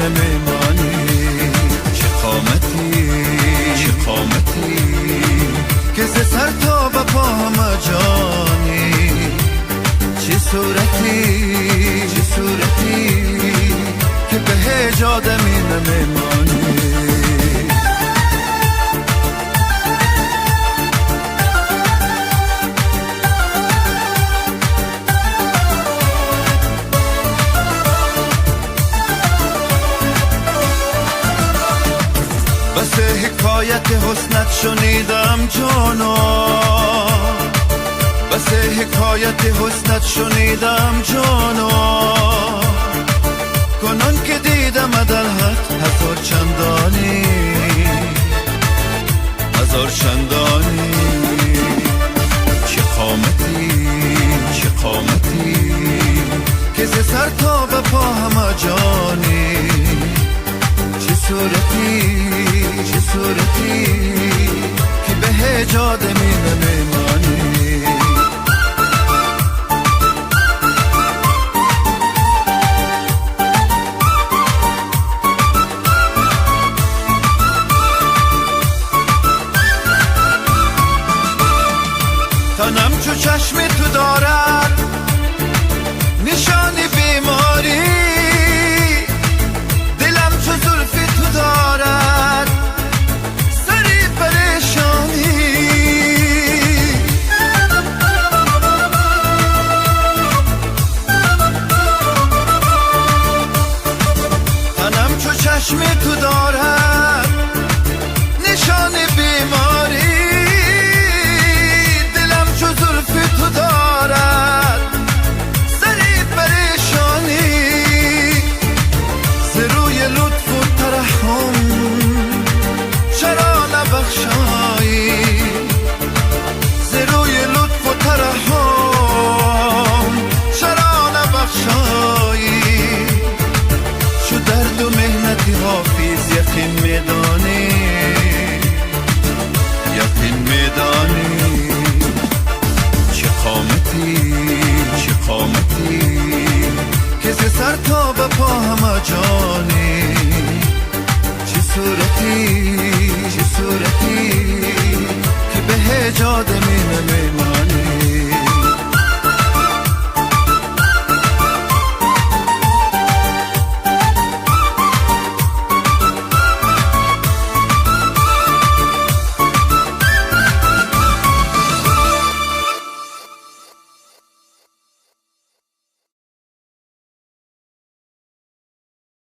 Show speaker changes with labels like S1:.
S1: میونه میمانی. چه قامتی چه قامتی که ز سر تا به پا همه جانی. چه صورتی چه صورتی که به هیچ آدمی نمیمانی. بس حکایت حسنت شنیدم جانا، بس حکایت حسنت شنیدم جانا. کنون که دیدم در حد هزار چندانی، هزار چندانی. چه قامتی چه قامتی که ز سر تا به پا همه جانی. چه صورتی چه صورتی که به هیچ آدمی نمیمانی. تنم چو چشم تو دارد نشانی بیماری. دلم چو زلفی تو دارد سری پریشانی. تنم چو چشم تو دارد نشان بیماری. دلم چو زلفی تو دارد سری پریشانی. ز روی لطف و ترحم چرا نبخشایی. ز روی لطف و ترحم چرا نبخشایی. چو درد و مهنتی حافظ یقین میدانی، یقین میدانی. چه قامتی چه قامتی که ز سر تا به پا همه جانی. چه صورتی